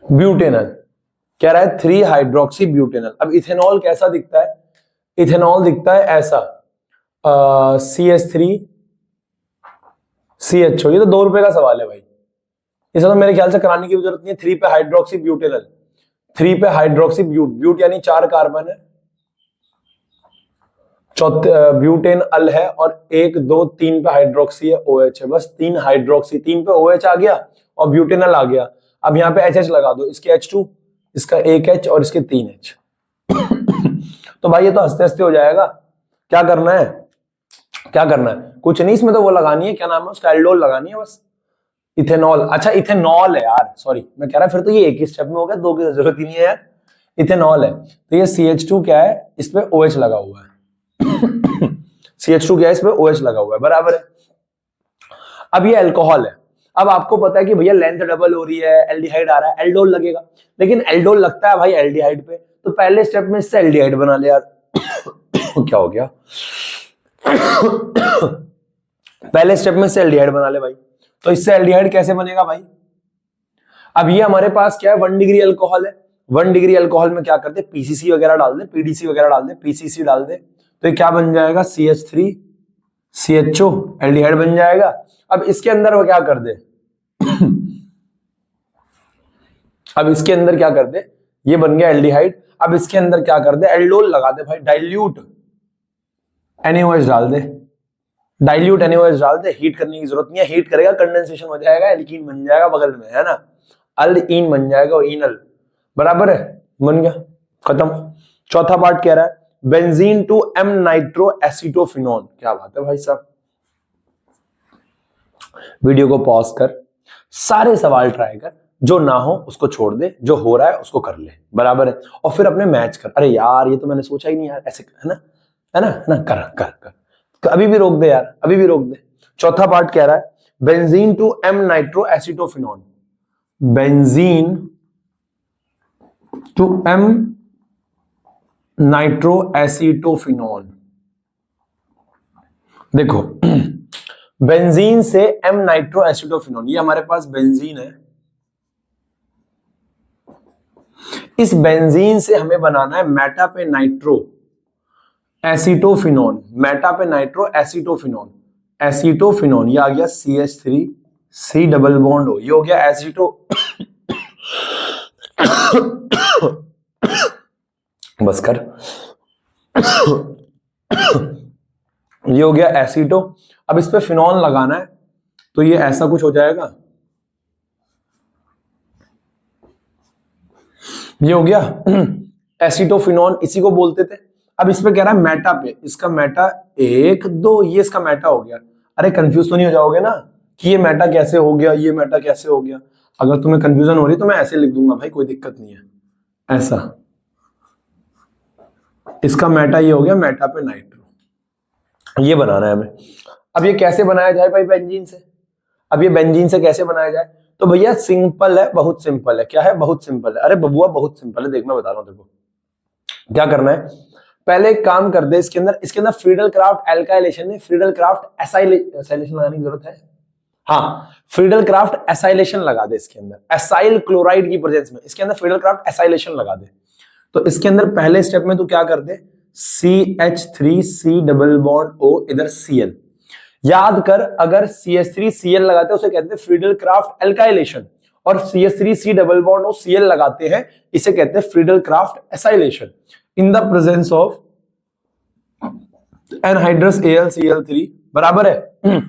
butanal कह रहा है, 3 हाइड्रोक्सी ब्यूटेनल। अब इथेनॉल कैसा दिखता है, इथेनॉल दिखता है ऐसा, CH3 CHO। ये तो 2 रुपए का सवाल है भाई, इसे तो मेरे ख्याल से कराने की जरूरत नहीं है। 3 पे हाइड्रोक्सी ब्यूटेनल, 3 पे हाइड्रोक्सी ब्यूट यानी 4 कार्बन है, ब्यूटेन अल है, और 1 2 3 पे हाइड्रोक्सी है, OH है, बस 3 हाइड्रोक्सी, 3 पे OH आ गया और ब्यूटेनल आ गया। अब यहाँ पे HH लगा दो, इसके H2, इसका 1 H और इसके 3 H। तो भाई ये तो हंसते हंसते हो जाएगा। क्या करना है, क्या करना है, कुछ नहीं, इसमें तो वो लगानी है, क्या नाम है उसका, एल्डोल लगानी है बस। इथेनॉल, अच्छा इथेनॉल है यार, सॉरी मैं कह रहा फिर तो ये एक ही स्टेप में हो गया, 2 की जरूरत ही नहीं है यार। इथेनॉल है तो ये CH2 क्या है, इस पे OH लगा हुआ है। CH2 क्या है, इस पे OH लगा हुआ है, बराबर है। अब ये अल्कोहल है, अब आपको पता है कि भैया लेंथ डबल हो रही है, एल्डिहाइड आ रहा है, एल्डोल लगेगा, लेकिन एल्डोल लगता है भाई एल्डिहाइड पे, तो पहले स्टेप में इससे एल्डिहाइड बना ले यार। क्या हो गया, पहले स्टेप में से एल्डिहाइड बना ले भाई। तो इससे एल्डिहाइड कैसे बनेगा भाई, अब ये हमारे पास क्या है, 1 डिग्री अल्कोहल है, 1 डिग्री अल्कोहल में क्या करते, पीसीसी वगैरह डाल दे, पीडीसी वगैरह डाल दे, पीसीसी डाल दे, तो ये क्या बन जाएगा, CH3 CHO एल्डिहाइड बन जाएगा। अब इसके अंदर वो क्या कर दे, अब इसके अंदर क्या कर दे, ये बन गया एल्डिहाइड। अब इसके अंदर क्या कर दे, एल्डोल लगा दे भाई, डाइल्यूट NaOH डाल दे, डाइल्यूट NaOH डाल दे, हीट करने की जरूरत नहीं है, हीट करेगा कंडेंसेशन हो जाएगा, एल्कीन बन जाएगा बगल में, है ना, अल्डीन बन जाएगा, इनल, बराबर है, बन गया, खत्म। चौथा पार्ट कह रहा है benzene to M nitro acetophenone. क्या बात है भाई साहब, वीडियो को पॉज कर, सारे सवाल ट्राई कर, जो ना हो उसको छोड़ दे, जो हो रहा है उसको कर ले, बराबर है, और फिर अपने मैच कर। अरे यार ये तो मैंने सोचा ही नहीं यार, ऐसे है ना, है ना, है ना, कर कर कर, अभी भी रोक दे यार, अभी भी रोक दे। चौथा पार्ट कह रहा है benzene to M nitro acetophenone, benzene to M nitro acetophenone. देखो बेंजीन से M नाइट्रो एसीटोफिनोन, ये हमारे पास बेंजीन है, इस बेंजीन से हमें बनाना है मेटा पे नाइट्रो एसीटोफिनोन, मेटा पे नाइट्रो एसीटोफिनोन, एसीटोफिनोन, ये आ गया CH3 C डबल बॉन्ड हो, ये हो गया एसीटो, बस कर, ये हो गया एसीटो। अब इस पे फिनॉल लगाना है तो ये ऐसा कुछ हो जाएगा, ये हो गया एसीटोफिनॉन, इसी को बोलते थे। अब इस पे कह रहा है मेटा पे, इसका मेटा 1 2, ये इसका मेटा हो गया। अरे कंफ्यूज तो नहीं हो जाओगे ना कि ये मेटा कैसे हो गया, ये मेटा कैसे हो गया। अगर तुम्हें कंफ्यूजन हो रही तो मैं ऐसे लिख दूंगा भाई, कोई दिक्कत नहीं है, ऐसा, इसका मेटा ये हो गया, मेटा पे नाइट्रो, ये बनाना है हमें। अब ये कैसे बनाया जाए भाई बेंजीन से, अब ये बेंजीन से कैसे बनाया जाए, तो भैया सिंपल है, बहुत सिंपल है। क्या है, बहुत सिंपल है, अरे बबुआ बहुत सिंपल है, देख मैं बता रहा हूं देखो क्या करना है। पहले एक काम कर दे, इसके अंदर फ्रीडल क्राफ्ट एल्काइलेशन है, फ्रीडल क्राफ्ट एसाइलेशन लगाने की जरूरत है, हाँ फ्रीडल क्राफ्ट एसाइलेशन लगा दे इसके अंदर, एसाइल क्लोराइड की प्रेजेंस में इसके अंदर फ्रीडल क्राफ्ट एसाइलेशन लगा दे। तो इसके अंदर पहले स्टेप में तू क्या कर दे, CH3C डबल बॉन्ड O, इधर Cl, याद कर अगर CH3Cl लगाते हैं उसे कहते हैं फ्रीडल क्राफ्ट एल्काइलेशन, और CH3 C डबल बॉन्ड और Cl लगाते हैं, इसे कहते हैं Friedel Crafts acylation in the presence of anhydrous AlCl3, बराबर है।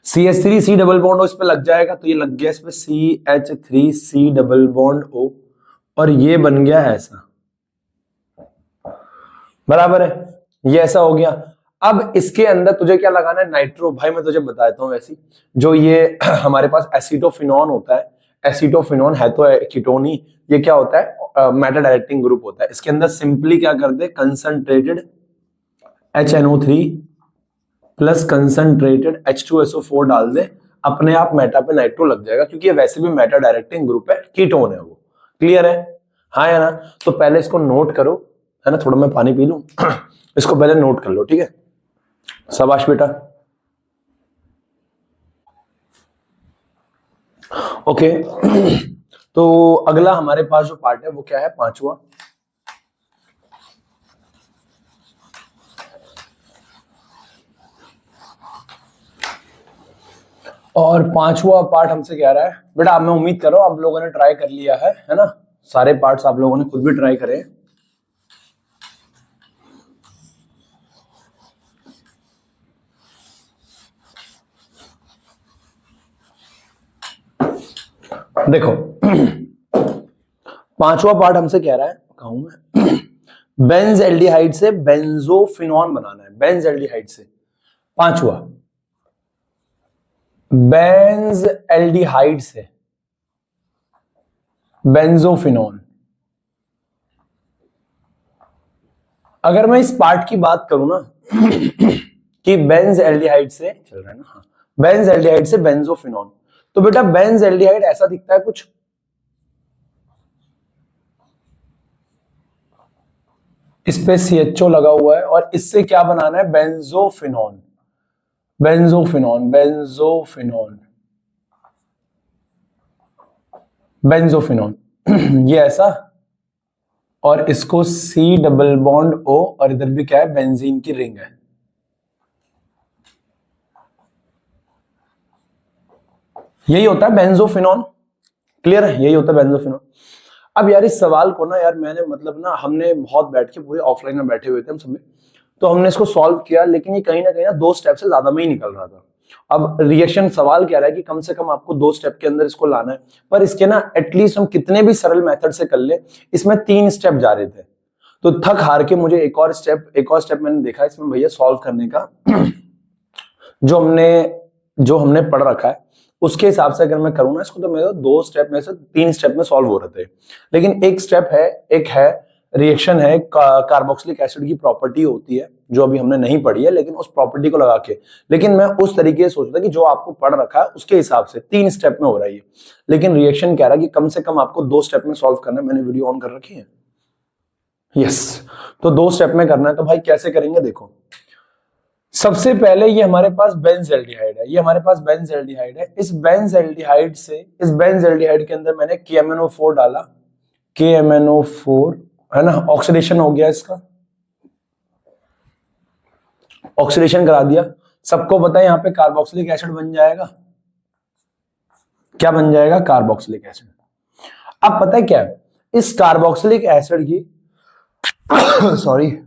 CH3 C double bond O इस पे लग जाएगा, तो ये लग गया इस पे CH3 C double bond O, और ये बन गया ऐसा, बराबर है, ये ऐसा हो गया। अब इसके अंदर तुझे क्या लगाना है, नाइट्रो। भाई मैं तुझे बता देता हूँ वैसे, जो ये हमारे पास एसिटोफिनॉन होता है, एसिटोफिनॉन है तो कीटोन ही, ये क्या होता है, मेटा डायरेक्टिंग ग्रुप होता है। इसके अंदर सिंपली क्या कर दे, concentrated HNO3 plus concentrated H2SO4 डाल दे, अपने आप मेटा पे नाइट्रो लग जाएगा, क्योंकि ये वैसे भी मेटा डायरेक्टिंग ग्रुप है, कीटोन है वो। क्लियर है, हाँ या ना? तो पहले इसको नोट करो, है ना, थोड़ा मैं पानी पी लूं इसको पहले नोट कर लो, ठीक है, शाबाश बेटा। ओके तो अगला हमारे पास जो पार्ट है वो क्या है, पांचवा। और पांचवा पार्ट हमसे कह रहा है, बेटा मैं उम्मीद कर रहा हूं आप लोगों ने ट्राई कर लिया है ना, सारे पार्ट्स आप लोगों ने खुद भी ट्राई करे। देखो पांचवा पार्ट हमसे कह रहा है, कहूं मैं, बेंज एल्डिहाइड से बेंजोफिनॉन बनाना है, बेंज एल्डिहाइड से, पांचवा, बेंज एल्डिहाइड से बेंजोफिनॉन। अगर मैं इस पार्ट की बात करूं ना कि बेंज एल्डिहाइड से चल रहा है ना, हाँ, बेंज एल्डिहाइड से बेंजोफिनॉन, तो बेटा बेंज एल्डिहाइड ऐसा दिखता है कुछ, इस पे CHO लगा हुआ है, और इससे क्या बनाना है, बेंजोफिनॉन, बेंजोफिनॉन, बेंजोफिनॉन, बेंजोफिनॉन ये ऐसा, और इसको C डबल बॉन्ड O, और इधर भी क्या है, बेंजीन की रिंग है। यही होता है बेंजोफिनॉन। क्लियर है, यही होता है बेंजोफिनॉन। अब यार इस सवाल को ना यार मैंने मतलब ना, हमने बहुत बैठ के पूरे ऑफलाइन में बैठे हुए थे हम सभी, तो हमने इसको सॉल्व किया, लेकिन ये कहीं ना कहीं ना 2 स्टेप से ज्यादा में ही निकल रहा था। अब रिएक्शन सवाल कह रहा है कि कम से कम आपको 2 स्टेप के अंदर इसको लाना है, पर इसके ना एटलीस्ट हम कितने भी सरल मेथड से कर ले, इसमें 3 स्टेप जा रहे थे, तो थक हार के मुझे एक और स्टेप मैंने देखा इसमें भैया सॉल्व करने का जो हमने पढ़ रखा है उसके हिसाब से अगर मैं करूँ ना इसको, तो मेरे 2 स्टेप में से 3 स्टेप में सॉल्व हो रहे थे। लेकिन एक है रिएक्शन है, कार्बोक्सिलिक एसिड की प्रॉपर्टी होती है जो अभी हमने नहीं पढ़ी है, लेकिन उस प्रॉपर्टी को लगा के, लेकिन मैं उस तरीके से सोच रहा था कि जो आपको पढ़ रखा है उसके हिसाब से 3 स्टेप में हो रहा है, लेकिन रिएक्शन कह रहा है कि कम से कम आपको 2 स्टेप में सॉल्व करना है। मैंने वीडियो ऑन कर रखी है, यस, तो 2 स्टेप में करना है। तो भाई कैसे करेंगे, देखो सबसे पहले ये हमारे पास बेंजल्डिहाइड है, ये हमारे पास बेंजल्डिहाइड है, इस बेंजल्डिहाइड के अंदर मैंने KMnO4 डाला, KMnO4 है ना, ऑक्सीडेशन हो गया, इसका ऑक्सीडेशन करा दिया। सबको पता है यहाँ पे कार्बोक्सिलिक एसिड बन जाएगा, क्या बन जाएगा, कार्बोक्सिलिक एसिड। अब पता है क्या है, इस कार्बोक्सिलिक एसिड की सॉरी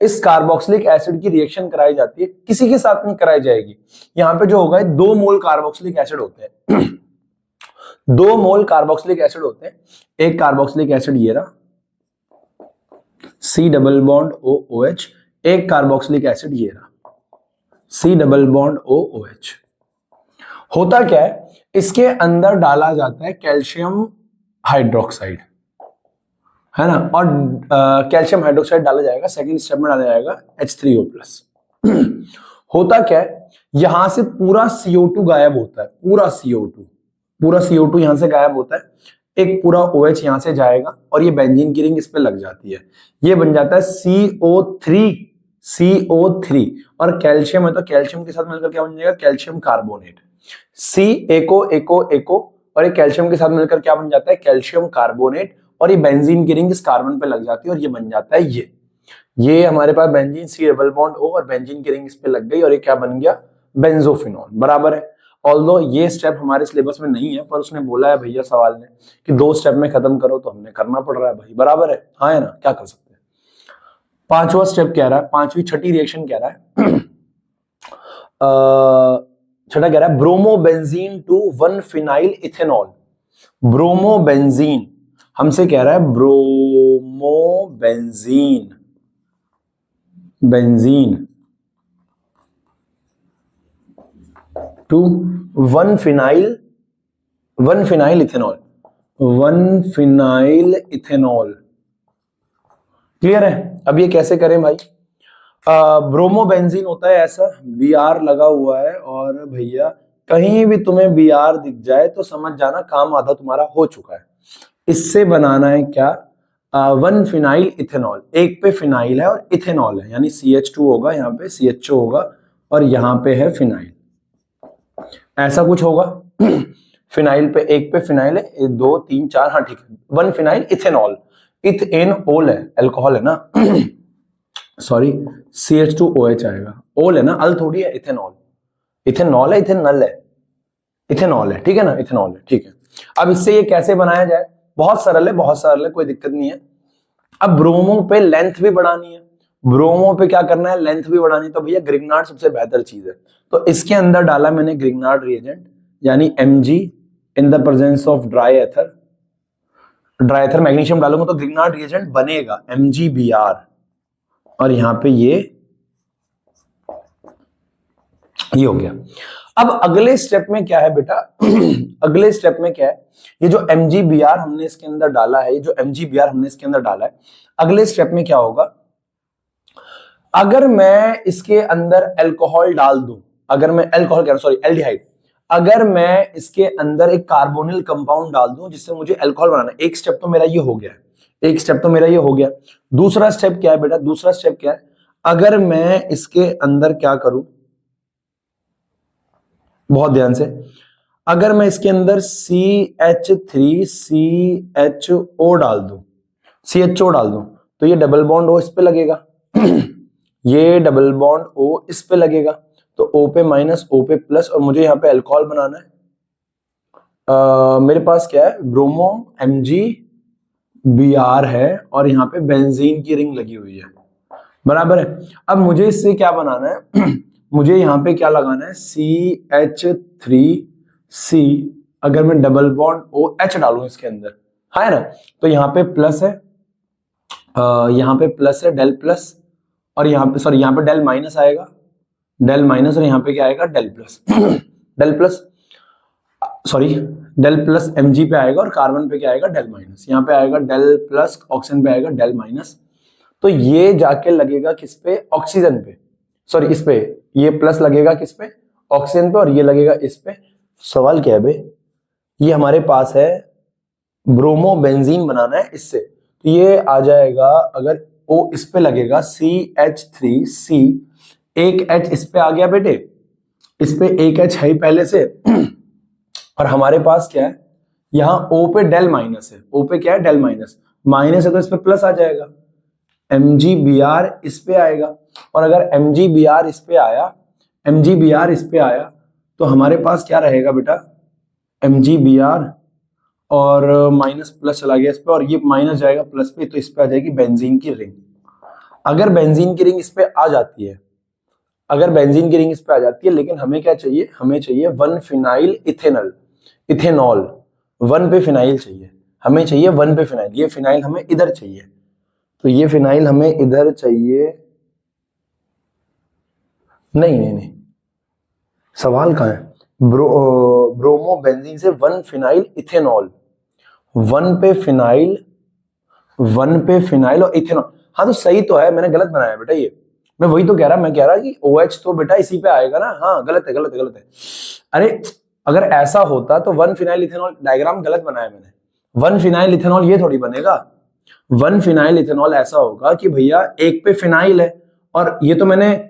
इस कार्बोक्सिलिक एसिड की रिएक्शन कराई जाती है, किसी के साथ नहीं कराई जाएगी। यहां पे जो होगा 2 मोल कार्बोक्सिलिक एसिड होते हैं 2 मोल कार्बोक्सिलिक एसिड होते हैं। एक कार्बोक्सिलिक एसिड ये रहा, C डबल बॉन्ड OOH, एक कार्बोक्सिलिक एसिड ये रहा, C डबल बॉन्ड OOH। होता क्या है, इसके अंदर डाला जाता है कैल्शियम हाइड्रोक्साइड, है ना, और कैल्शियम हाइड्रोक्साइड डाला जाएगा, सेकंड स्टेप में डाला जाएगा H3O+। होता क्या है, यहां से पूरा CO2 गायब होता है, पूरा CO2 यहां से गायब होता है, एक पूरा OH यहां से जाएगा, और ये बेंजीन की रिंग इस पे लग जाती है, ये बन जाता है CO3, और कैल्शियम है तो कैल्शियम के साथ मिलकर क्या बन जाएगा, कैल्शियम कार्बोनेट, C एको, और ये कैल्शियम के साथ मिलकर क्या बन जाता है, कैल्शियम कार्बोनेट, और ये बेंजीन की रिंग इस कार्बन पे लग जाती है, और ये बन जाता है ये हमारे पास benzene C double bond O, और बेंजीन की रिंग इस पे लग गई, और ये क्या बन गया, बेंजोफिनॉन, बराबर है। ऑल्दो ये स्टेप हमारे सिलेबस में नहीं है, पर उसने बोला है भैया सवाल ने कि 2 स्टेप में खत्म करो, तो हमने करना पड़ रहा है भाई, बराबर है, हाँ है ना, क्या कर सकते हैं। 5वां स्टेप कह रहा है, 5वीं छठी रिएक्शन कह रहा है छठा कह रहा है bromobenzene to 1 phenyl ethanol. Bromobenzene हमसे कह रहा है bromobenzene to 1 phenyl ethanol, 1 phenyl ethanol. Clear है। अब ये कैसे करें भाई? ब्रोमोबेंजीन होता है ऐसा, Br लगा हुआ है, और भैया कहीं भी तुम्हें Br दिख जाए तो समझ जाना काम आधा तुम्हारा हो चुका है। इससे बनाना है क्या? 1 फिनाइल इथेनॉल। एक पे फिनाइल है और इथेनॉल है, यानी CH2 होगा, यहाँ पे CHO होगा और यहाँ पे है फिनाइल, ऐसा कुछ होगा। फिनाइल पे, एक पे फिनाइल है, 2 3 4, हाँ ठीक है, 1 फिनाइल इथेनॉल। इथेनॉल है, अल्कोहल है ना सॉरी, CH2OH आएगा, ओल है ना, अल थोड़ी है। इथेनॉल, इथेनॉल है, इथेनॉल है, इथेनॉल है, ठीक है ना, इथेनॉल है, ठीक है। अब इससे ये कैसे बनाया जाए? बहुत सरल है, बहुत सरल है, कोई दिक्कत नहीं है। अब ब्रोमो पे लेंथ भी बढ़ानी है, ब्रोमो पे क्या करना है? लेंथ भी बढ़ानी है, तो भैया ग्रिग्नार्ड सबसे बेहतर चीज है। तो इसके अंदर डाला मैंने ग्रिग्नार्ड रिएजेंट, यानी Mg in the presence of dry ether, magnesium डालूंगा तो ग्रिग्नार्ड रिएजेंट बनेगा MgBr, और यहां पे ये हो गया। अब अगले स्टेप में क्या है बेटा? अगले स्टेप में क्या है? ये जो MgBr हमने इसके अंदर डाला है, अगले स्टेप में क्या होगा? अगर मैं इसके अंदर अल्कोहल डाल दूं, अगर मैं एल्डिहाइड, अगर मैं इसके अंदर एक कार्बोनिल कंपाउंड डाल दूं जिससे मुझे अल्कोहल बनाना है, एक स्टेप तो मेरा ये हो गया, दूसरा स्टेप क्या है बेटा? दूसरा स्टेप क्या है? अगर मैं इसके अंदर क्या करूं, बहुत ध्यान से, अगर मैं इसके अंदर CH3CHO डाल दूं, तो ये डबल बॉन्ड O इस पे लगेगा ये डबल बॉन्ड O इस पे लगेगा, तो O पे माइनस, O पे प्लस, और मुझे यहाँ पे अल्कोहल बनाना है। मेरे पास क्या है? ब्रोमो MgBr है, और यहाँ पे बेंजीन की रिंग लगी हुई है, बराबर है। अब मुझे इससे क्या बनाना है? मुझे यहाँ पे क्या लगाना है? CH3C, अगर मैं डबल बॉन्ड OH डालूं इसके अंदर, है ना, तो यहाँ पे प्लस है, डेल प्लस, और यहाँ पे सॉरी, यहाँ पे डेल माइनस आएगा, डेल माइनस, और यहाँ पे क्या आएगा? Del plus del plus Mg पे आएगा, और कार्बन पे क्या आएगा? डेल माइनस, यहाँ पे आएगा डेल प्लस, ऑक्सीजन पे आएगा डेल माइनस। तो ये जाके लगेगा किस पे? ऑक्सीजन पे, सॉरी इस पे, ये प्लस लगेगा किस पे? ऑक्सीजन पे, और ये लगेगा इस पे। सवाल क्या है बे? ये हमारे पास है ब्रोमोबेंजीन बनाना है इससे, तो ये आ जाएगा, अगर O इस पे लगेगा CH3C, एक H इस पे आ गया बेटे, इस पे एक H है ही पहले से और हमारे पास क्या है? यहाँ O पे डेल माइनस है, O पे क्या है? डेल माइनस, माइनस है तो इस पे प्लस आ जाएगा, MgBr इस पे आएगा, और अगर MgBr इस पे आया, तो हमारे पास क्या रहेगा बेटा? MgBr, और माइनस प्लस चला गया इस पे, और ये माइनस जाएगा प्लस पे, तो इस पे आ जाएगी बेंजीन की रिंग। अगर बेंजीन की रिंग इस पे आ जाती है, लेकिन हमें क्या चाहिए? हमें चाहिए 1 फिनाइल इथेनॉल, 1 पे फिनाइल चाहिए, हमें चाहिए 1 पे फिनाइल। ये फिनाइल हमें इधर चाहिए, तो ये फिनाइल हमें इधर चाहिए। नहीं, सवाल कहाँ है? ब्रोमोबेंजीन से 1 फिनाइल इथेनॉल, 1 पे फिनाइल और इथेनॉल। हाँ तो सही तो है, मैंने गलत बनाया बेटा, ये मैं वही तो कह रहा, कि OH तो बेटा इसी पे आएगा ना। हाँ गलत है। अरे अगर ऐसा होता तो 1 फिनाइल इथेनॉल, डायग्राम गलत बनाया मैंने। 1 फिनाइल इथेनॉल ये थोड़ी बनेगा। 1 फिनाइल इथेनॉल ऐसा होगा कि भैया एक पे फिनाइल है, और ये तो मैंने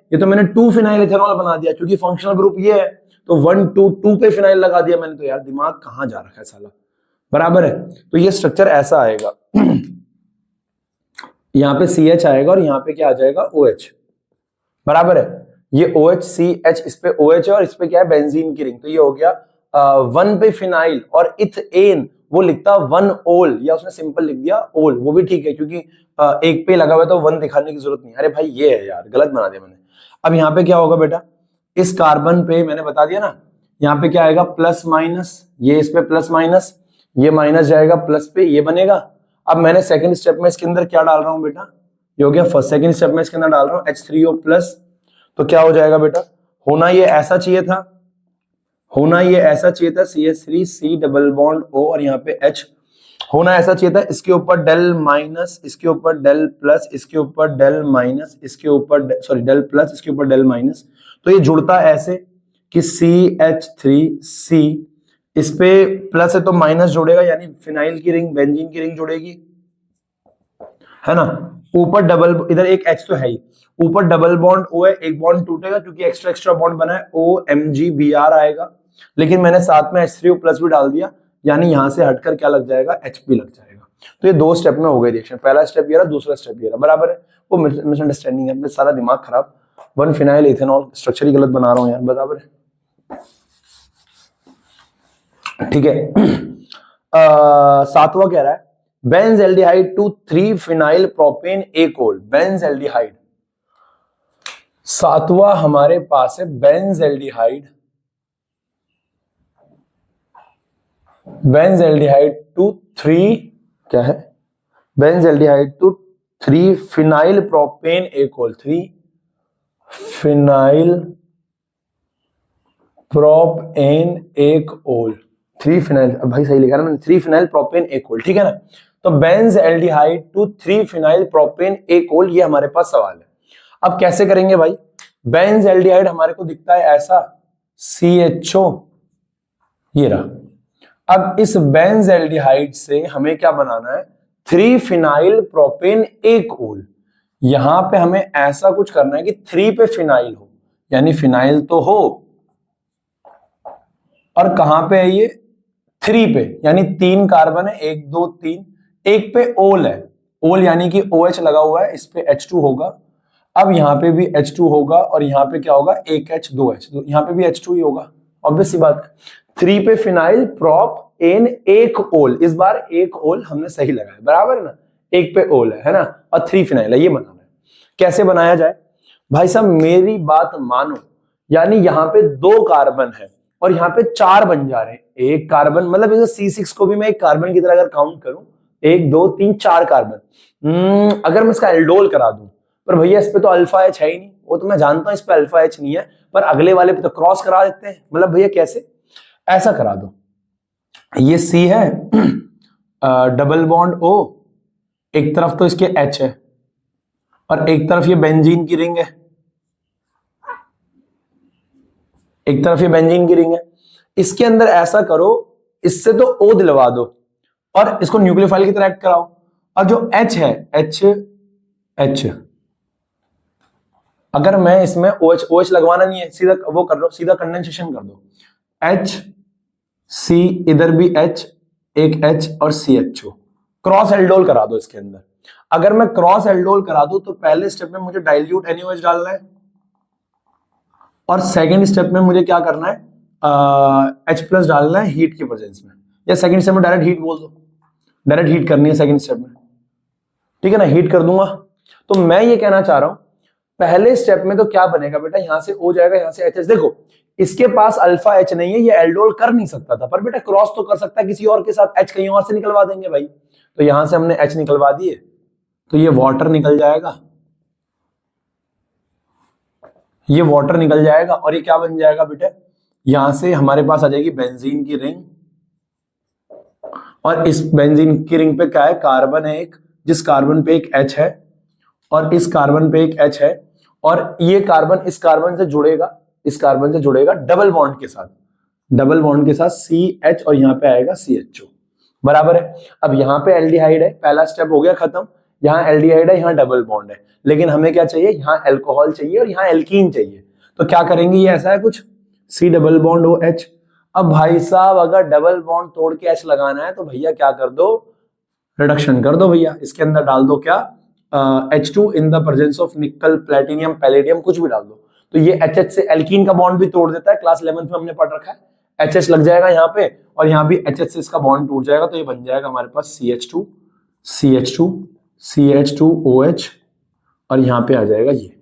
2 फिनाइल इथेनॉल बना दिया, क्योंकि फंक्शनल ग्रुप ये है, तो 1 2 पे फिनाइल लगा दिया मैंने। तो यार दिमाग कहाँ जा रखा है साला, बराबर है। तो ये स्ट्रक्चर ऐसा आएगा यहाँ पे CH आएगा, और यहाँ पे क्या आ जाएगा? OH, बराबर है। ये OHCH, इस पे OH है और इस पे क्या है, बेंजीन की रिंग, तो ये हो गया 1 पे फिनाइल, और इथेन वो लिखता 1 ओल, या उसने सिंपल लिख दिया ओल, वो भी ठीक है क्योंकि एक पे लगा हुआ है तो 1 दिखाने की जरूरत नहीं। अरे भाई ये है यार, गलत बना दिया मैंने। अब यहाँ पे क्या होगा बेटा, इस कार्बन पे मैंने बता दिया ना, यहाँ पे क्या आएगा प्लस माइनस, ये इस पे प्लस माइनस, ये माइनस जाएगा प्लस पे, ये बनेगा। अब मैंने सेकंड स्टेप में इसके अंदर क्या डाल रहा हूं बेटा, ये हो गया फर्स्ट, सेकंड स्टेप में इसके अंदर डाल रहा हूं H3O प्लस, तो क्या हो जाएगा बेटा, होना ये ऐसा चाहिए था, होना ये ऐसा चाहिए था CH3 C double bond O और यहाँ पे H, होना ऐसा चाहिए था, इसके ऊपर डेल माइनस, इसके ऊपर डेल प्लस, इसके ऊपर डेल माइनस, इसके ऊपर सॉरी डेल प्लस, इसके ऊपर डेल माइनस, तो ये जुड़ता ऐसे कि CH3C, इस पे प्लस है तो माइनस जुड़ेगा, यानी फिनाइल की रिंग बेंजीन की रिंग जुड़ेगी, है ना। ऊपर डबल, इधर एक H तो है ही, ऊपर डबल बॉन्ड O है, एक बॉन्ड टूटेगा क्योंकि एक्स्ट्रा एक्स्ट्रा बॉन्ड बना है, OMgBr आएगा, लेकिन मैंने साथ में H3O प्लस भी डाल दिया, यानी यहां से हटकर क्या लग जाएगा, H भी लग जाएगा। तो ये 2 स्टेप में हो गई रिएक्शन, पहला स्टेप ये रहा, दूसरा स्टेप ये रहा, बराबर है। वो मिसअंडरस्टैंडिंग है, सारा दिमाग खराब, 1 फिनाइल इथेनॉल, स्ट्रक्चर ही गलत बना रहा हूं यार, बराबर है, ठीक है। सातवां कह रहा है बेंजल्डिहाइड टू 3 फिनाइल प्रोपेन एकोल, बेंजल्डिहाइड, सातवां हमारे पास है बेंजल्डिहाइड, बेंजल्डिहाइड टू 3 क्या है, बेंजल्डिहाइड टू 3 फिनाइल प्रोपेन एकोल, 3 फिनाइल प्रोपेन एकोल, 3 फिनाइल, भाई सही लिखा ना मैंने, 3 फिनाइल प्रोपेन एकोल, ठीक है ना। तो बेंजल्डिहाइड टू 3 फिनाइल प्रोपेन एकोल, ये हमारे पास सवाल है। अब कैसे करेंगे भाई, बेंजल्डिहाइड हमारे को दिखता है ऐसा, CHO, ये रहा। अब इस बेंजल्डिहाइड से हमें क्या बनाना है, 3 फिनाइल प्रोपेन एकोल, यहां पे हमें ऐसा कुछ करना है कि 3 पे फिनाइल हो, यानी फिनाइल तो हो, और कहां पे है ये, 3 पे, यानी 3 कार्बन है, 1 2 3, एक पे ओल है, ओल यानी कि OH लगा हुआ है, इस पे H2 होगा। अब यहाँ पे भी H2 होगा, और यहाँ पे क्या होगा, 1H 2H, तो यहाँ पे भी H2 ही होगा, ऑब्वियस सी बात है। 3 पे फिनाइल प्रोप एन एक ओल, इस बार एक ओल हमने सही लगाया, बराबर है ना, एक पे ओल है ना, और 3 फिनाइल है, ये बनाना है। कैसे बनाया जाए भाई साहब, मेरी बात मानो, यानी यहाँ पे 2 कार्बन है और यहाँ पे 4 बन जा रहे हैं, एक कार्बन, मतलब इस C6 को भी मैं एक कार्बन की तरह अगर काउंट करूं, 1 2 3 4 कार्बन, अगर मैं इसका एल्डोल करा दूं, पर भैया इस पे तो अल्फा H है ही नहीं, वो तो मैं जानता हूं इस पे अल्फा H नहीं है, पर अगले वाले पे तो क्रॉस करा देते हैं, मतलब भैया कैसे, ऐसा करा दो, ये C है, डबल बॉन्ड O, एक तरफ तो इसके H है और एक तरफ ये बेंजीन की रिंग है, एक तरफ ये बेंजीन की रिंग है, इसके अंदर ऐसा करो, इससे तो O दिलवा दो और इसको न्यूक्लियोफाइल की तरह एक्ट कराओ, और जो H है H, अगर मैं इसमें OH लगवाना नहीं है, सीधा वो कर लो, सीधा कंडेंसेशन कर दो, H C, इधर भी H, एक H और CHO, क्रॉस एल्डोल करा दो इसके अंदर। अगर मैं क्रॉस एल्डोल करा दूं तो पहले स्टेप में मुझे डाइल्यूट NaOH डालना है, और सेकंड स्टेप में मुझे क्या करना है, H+ डालना है हीट की प्रेजेंस में, या सेकंड स्टेप में डायरेक्ट हीट बोल दो, डायरेक्ट हीट करनी है सेकंड स्टेप में, ठीक है ना, हीट कर दूंगा। तो मैं ये कहना चाह रहा हूं, पहले स्टेप में तो क्या बनेगा बेटा, यहां से O जाएगा, यहां से H, देखो इसके पास अल्फा H नहीं है, ये एल्डोल कर नहीं सकता था, पर बेटा क्रॉस तो कर सकता है किसी और के साथ, H कहीं और से निकलवा देंगे भाई, तो यहां से हमने H निकलवा दिए, तो ये वाटर निकल जाएगा, ये वाटर निकल जाएगा, और ये क्या बन जाएगा बेटा, यहां से हमारे पास आ जाएगी बेंजीन की रिंग, और इस बेंजीन की रिंग पे क्या है, कार्बन है एक, जिस कार्बन पे एक H है और इस कार्बन पे एक H है, और ये कार्बन इस कार्बन से जुड़ेगा, इस कार्बन से जुड़ेगा डबल बॉन्ड के साथ, डबल बॉन्ड के साथ CH, और यहाँ पे आएगा CHO, बराबर है। अब यहाँ पे एल्डिहाइड है, पहला स्टेप हो गया खत्म, यहाँ एल्डिहाइड है, यहाँ डबल बॉन्ड है, लेकिन हमें क्या चाहिए, यहाँ एल्कोहल चाहिए और यहाँ एल्कीन चाहिए, तो क्या करेंगे, ये ऐसा है कुछ, C डबल बॉन्ड OH। अब भाई साहब अगर डबल बॉन्ड तोड़ के H लगाना है तो भैया क्या कर दो, रिडक्शन कर दो भैया, इसके अंदर डाल दो क्या, H2 in the presence of निकल, प्लेटिनियम, पैलेडियम, कुछ भी डाल दो, तो ये HH से एल्कीन का बॉन्ड भी तोड़ देता है, क्लास 11th में हमने पढ़ रखा है। HH लग जाएगा यहाँ पे और यहाँ भी HH से इसका बॉन्ड टूट जाएगा, तो ये बन जाएगा हमारे पास CH2 CH2 CH2OH और यहाँ पे आ जाएगा ये